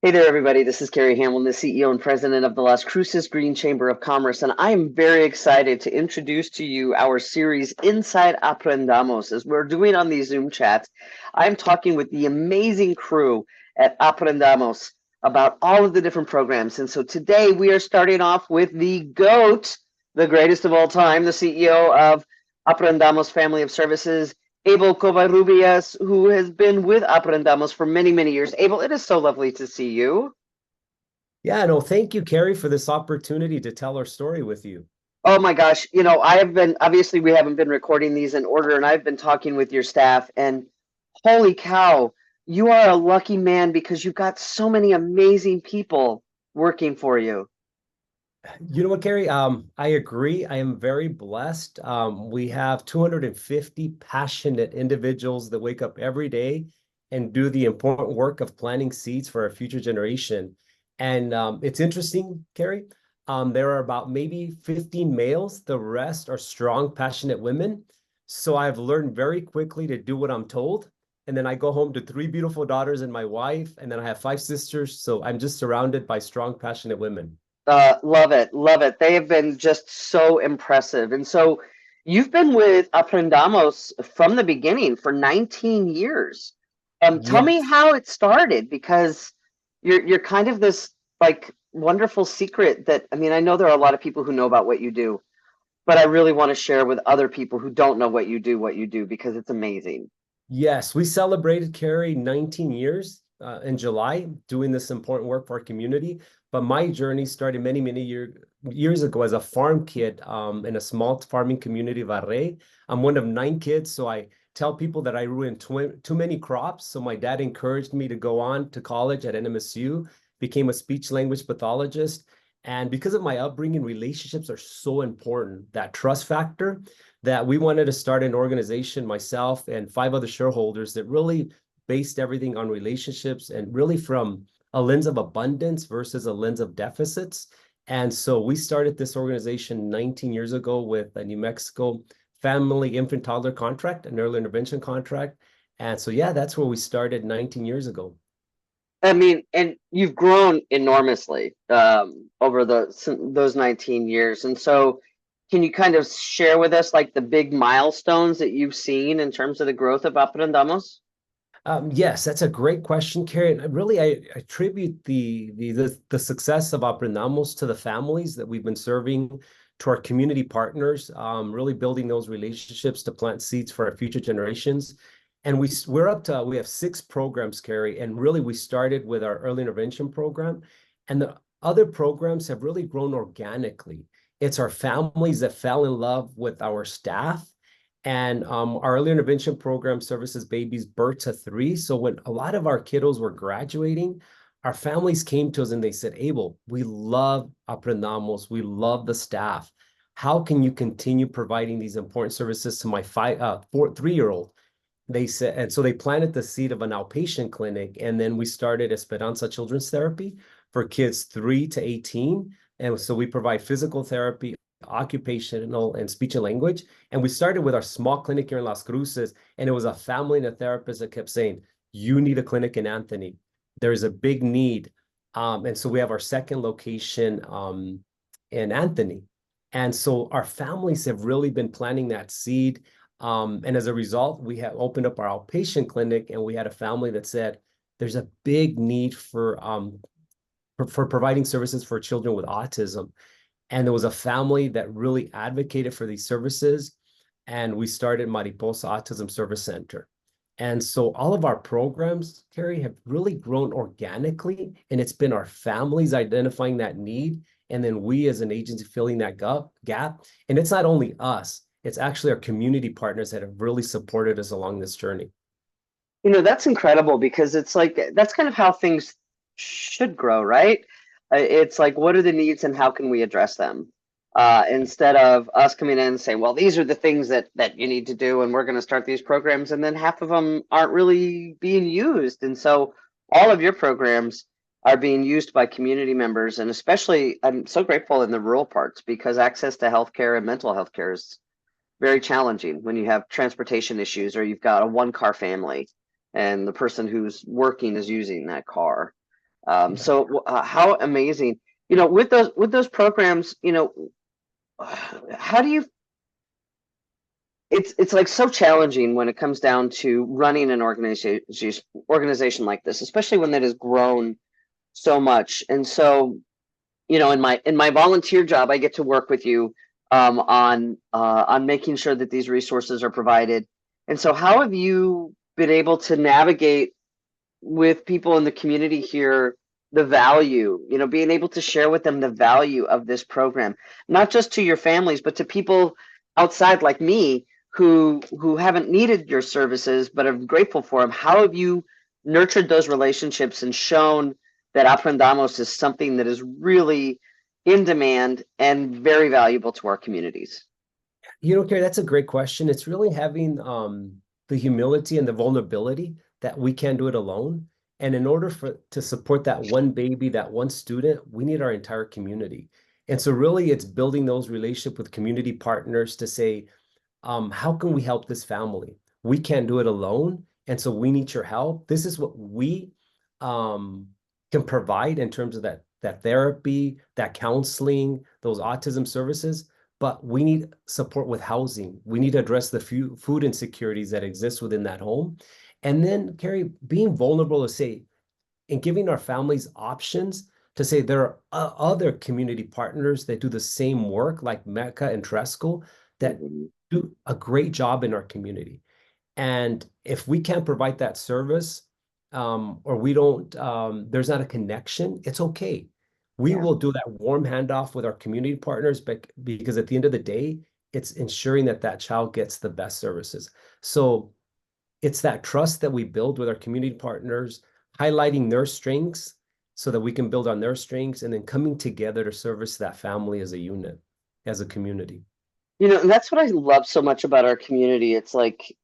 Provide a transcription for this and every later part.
Hey there, everybody. This is Carrie Hamblen, the CEO and president of the Las Cruces Green Chamber of Commerce, and I am very excited to introduce to you our series Inside Aprendamos. As we're doing on these Zoom chats, I'm talking with the amazing crew at Aprendamos about all of the different programs. And so today we are starting off with the GOAT, the greatest of all time, the CEO of Aprendamos Family of Services, Abel Covarrubias, who has been with Aprendamos for many, many years. Abel, it is so lovely to see you. Yeah, no, thank you, Carrie, for this opportunity to tell our story with you. Oh my gosh, I have been, obviously we haven't been recording these in order, and I've been talking with your staff, and holy cow, you are a lucky man because you've got so many amazing people working for you. You know what, Carrie? I agree. I am very blessed. We have 250 passionate individuals that wake up every day and do the important work of planting seeds for our future generation. And it's interesting, Carrie. There are about maybe 15 males. The rest are strong, passionate women. So I've learned very quickly to do what I'm told. And then I go home to three beautiful daughters and my wife, and then I have five sisters. So I'm just surrounded by strong, passionate women. Love it, love it. They have been just so impressive. And so you've been with Aprendamos from the beginning for 19 years. Tell me Yes. how it started because you're kind of this like wonderful secret that I mean, I know there are a lot of people who know about what you do, but I really want to share with other people who don't know what you do because it's amazing. Yes, we celebrated, Carrie, 19 years in July doing this important work for our community. But my journey started many, years ago as a farm kid in a small farming community of Array. I'm one of nine kids, so I tell people that I ruined too many crops. So my dad encouraged me to go on to college at NMSU, became a speech language pathologist. And because of my upbringing, relationships are so important, that trust factor, that we wanted to start an organization, myself and five other shareholders, that really based everything on relationships and really from a lens of abundance versus a lens of deficits. And so we started this organization 19 years ago with a New Mexico family infant toddler contract, an early intervention contract. And so, yeah, that's where we started 19 years ago. I mean, and you've grown enormously over those 19 years. And so, can you kind of share with us like the big milestones that you've seen in terms of the growth of Aprendamos? Yes, that's a great question, Carrie. And really, I attribute the success of Aprendamos to the families that we've been serving, to our community partners, really building those relationships to plant seeds for our future generations. And we have six programs, Carrie, and really we started with our early intervention program, and the other programs have really grown organically. It's our families that fell in love with our staff, and our early intervention program services babies birth to three. So when a lot of our kiddos were graduating, our families came to us and they said, Abel, we love Aprendamos. We love the staff. How can you continue providing these important services to my 3-year-old? They said, and so they planted the seed of an outpatient clinic. And then we started Esperanza Children's Therapy for kids 3 to 18. And so we provide physical therapy, occupational, and speech and language. And we started with our small clinic here in Las Cruces. And it was a family and a therapist that kept saying, you need a clinic in Anthony. There's a big need. And so we have our second location in Anthony. And so our families have really been planting that seed. And as a result, we have opened up our outpatient clinic, and we had a family that said, there's a big need for providing services for children with autism. And there was a family that really advocated for these services. And we started Mariposa Autism Service Center. And so all of our programs, Carrie, have really grown organically. And it's been our families identifying that need. And then we as an agency filling that gap. And it's not only us, it's actually our community partners that have really supported us along this journey. That's incredible because it's like that's kind of how things should grow, right? It's like, what are the needs and how can we address them? Instead of us coming in and saying, well, these are the things that you need to do, and we're going to start these programs, and then half of them aren't really being used. And so all of your programs are being used by community members, and especially I'm so grateful in the rural parts because access to healthcare and mental health care is very challenging when you have transportation issues or you've got a one car family and the person who's working is using that car. How amazing, with those programs, how do you, it's like so challenging when it comes down to running an organization like this, especially when that has grown so much. And so, in my volunteer job, I get to work with you on making sure that these resources are provided. And so, how have you been able to navigate with people in the community here the value, being able to share with them the value of this program, not just to your families, but to people outside like me who haven't needed your services but are grateful for them? How have you nurtured those relationships and shown that Aprendamos is something that is really in demand and very valuable to our communities? Carrie, that's a great question. It's really having the humility and the vulnerability that we can't do it alone. And in order to support that one baby, that one student, we need our entire community. And so really it's building those relationships with community partners to say, how can we help this family? We can't do it alone. And so we need your help. This is what we can provide in terms of that therapy, that counseling, those autism services. But we need support with housing. We need to address the food insecurities that exist within that home. And then, Carrie, being vulnerable to say, and giving our families options to say there are other community partners that do the same work, like Mecca and Tresco, that do a great job in our community. And if we can't provide that service, or we don't, there's not a connection, it's okay. We will do that warm handoff with our community partners, but because at the end of the day, it's ensuring that that child gets the best services. So it's that trust that we build with our community partners, highlighting their strengths so that we can build on their strengths, and then coming together to service that family as a unit, as a community. And that's what I love so much about our community. It's like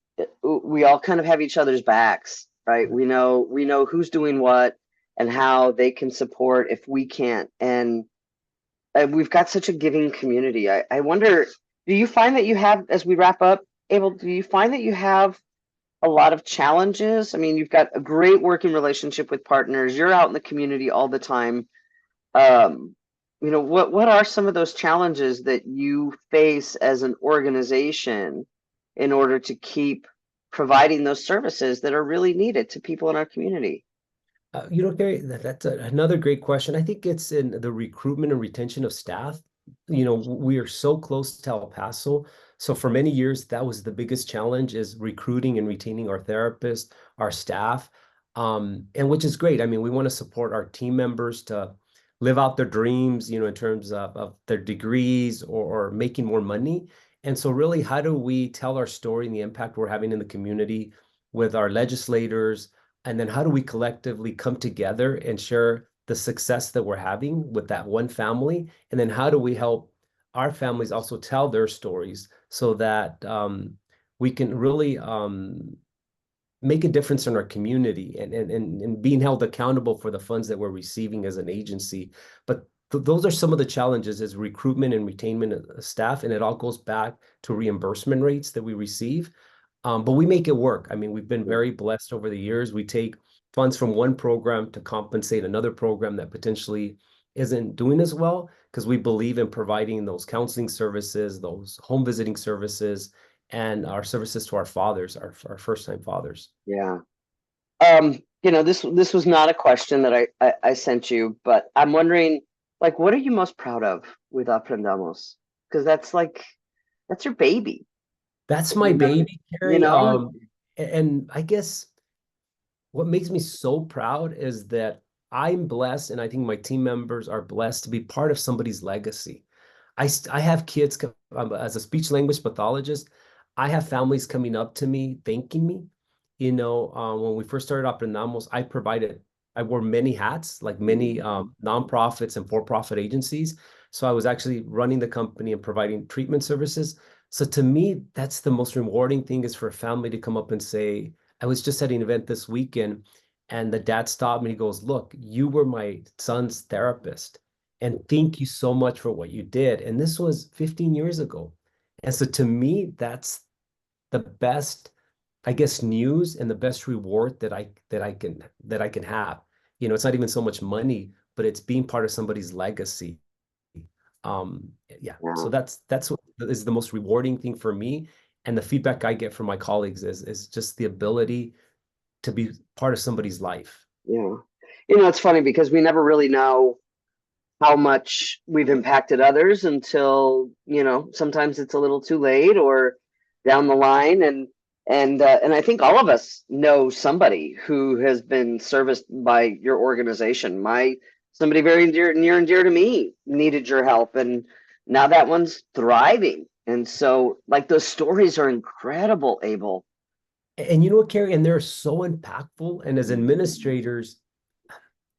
we all kind of have each other's backs, right? We know who's doing what and how they can support if we can't. And we've got such a giving community. I wonder, do you find that you have, as we wrap up, Abel, do you find that you have a lot of challenges? I mean, you've got a great working relationship with partners. You're out in the community all the time. What are some of those challenges that you face as an organization in order to keep providing those services that are really needed to people in our community? Carrie, that's another great question. I think it's in the recruitment and retention of staff. We are so close to El Paso. So for many years, that was the biggest challenge, is recruiting and retaining our therapists, our staff, and which is great. I mean, we want to support our team members to live out their dreams, in terms of their degrees or making more money. And so really, how do we tell our story and the impact we're having in the community with our legislators? And then how do we collectively come together and share the success that we're having with that one family? And then how do we help our families also tell their stories so that we can really make a difference in our community and being held accountable for the funds that we're receiving as an agency. But those are some of the challenges, is recruitment and retainment of staff. And it all goes back to reimbursement rates that we receive. But we make it work. I mean, we've been very blessed over the years. We take funds from one program to compensate another program that potentially isn't doing as well, because we believe in providing those counseling services, those home visiting services, and our services to our fathers, our first-time fathers. Yeah. This was not a question that I sent you, but I'm wondering, like, what are you most proud of with Aprendamos? Because that's your baby. That's my baby, You Carrie. know? And I guess what makes me so proud is that I'm blessed, and I think my team members are blessed to be part of somebody's legacy. I have kids, as a speech language pathologist, I have families coming up to me, thanking me. When we first started Aprendamos, I wore many hats, like many nonprofits and for-profit agencies. So I was actually running the company and providing treatment services. So to me, that's the most rewarding thing, is for a family to come up and say, I was just at an event this weekend, and the dad stopped me. He goes, look, you were my son's therapist, and thank you so much for what you did. And this was 15 years ago. And so to me, that's the best, I guess, news and the best reward that I can have. it's not even so much money, but it's being part of somebody's legacy. Yeah, so Yeah. that's what is the most rewarding thing for me. And the feedback I get from my colleagues is just the ability to be part of somebody's life. Yeah. It's funny because we never really know how much we've impacted others until, sometimes it's a little too late or down the line. And I think all of us know somebody who has been serviced by your organization. Somebody very near and dear to me needed your help, and now that one's thriving. And so, like, those stories are incredible, Abel. And you know what, Carrie, and they're so impactful. And as administrators,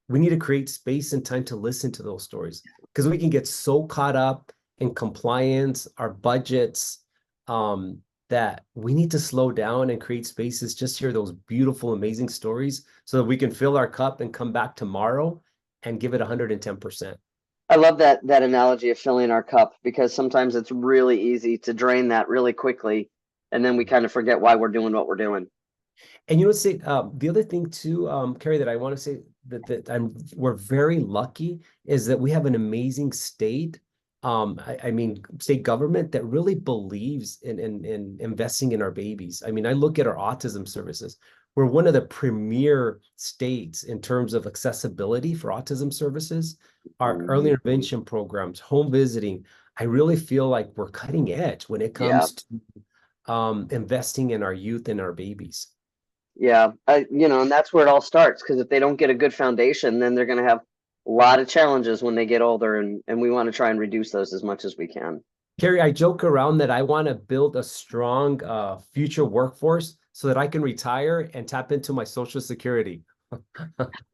we need to create space and time to listen to those stories, because we can get so caught up in compliance, our budgets, that we need to slow down and create spaces, just hear those beautiful, amazing stories so that we can fill our cup and come back tomorrow and give it 110%. I love that analogy of filling our cup, because sometimes it's really easy to drain that really quickly, and then we kind of forget why we're doing what we're doing. And say the other thing too, Carrie, that I want to say that we're very lucky is that we have an amazing state. I mean, state government that really believes in investing in our babies. I mean, I look at our autism services. We're one of the premier states in terms of accessibility for autism services. Our early intervention programs, home visiting. I really feel like we're cutting edge when it Yeah. comes to investing in our youth and our babies. Yeah. And that's where it all starts, because if they don't get a good foundation, then they're going to have a lot of challenges when they get older, and we want to try and reduce those as much as we can. Carrie, I joke around that I want to build a strong future workforce so that I can retire and tap into my Social Security.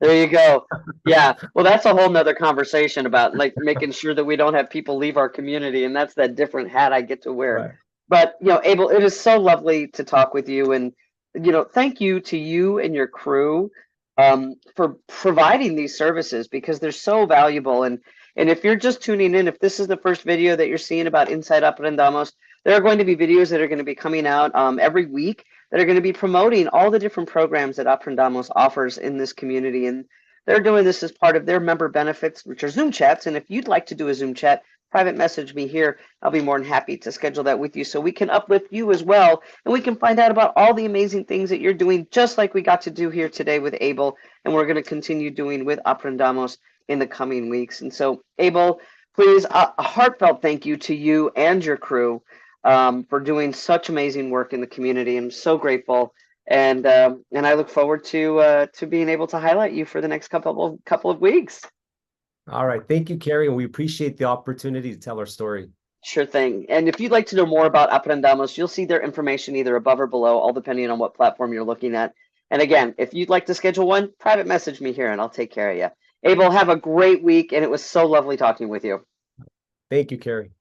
There you go. Yeah. Well, that's a whole nother conversation about, like, making sure that we don't have people leave our community, and that's that different hat I get to wear. Right. But, Abel, it is so lovely to talk with you, and thank you to you and your crew, for providing these services, because they're so valuable. And if you're just tuning in, if this is the first video that you're seeing about Inside Aprendamos, there are going to be videos that are going to be coming out every week that are going to be promoting all the different programs that Aprendamos offers in this community. And they're doing this as part of their member benefits, which are Zoom chats. And if you'd like to do a Zoom chat, private message me here. I'll be more than happy to schedule that with you, so we can uplift you as well, and we can find out about all the amazing things that you're doing, just like we got to do here today with Abel, and we're going to continue doing with Aprendamos in the coming weeks. And so, Abel, please, a heartfelt thank you to you and your crew, for doing such amazing work in the community. I'm so grateful, and I look forward to being able to highlight you for the next couple of weeks. All right. Thank you, Carrie. And we appreciate the opportunity to tell our story. Sure thing. And if you'd like to know more about Aprendamos, you'll see their information either above or below, all depending on what platform you're looking at. And again, if you'd like to schedule one, private message me here and I'll take care of you. Abel, have a great week, and it was so lovely talking with you. Thank you, Carrie.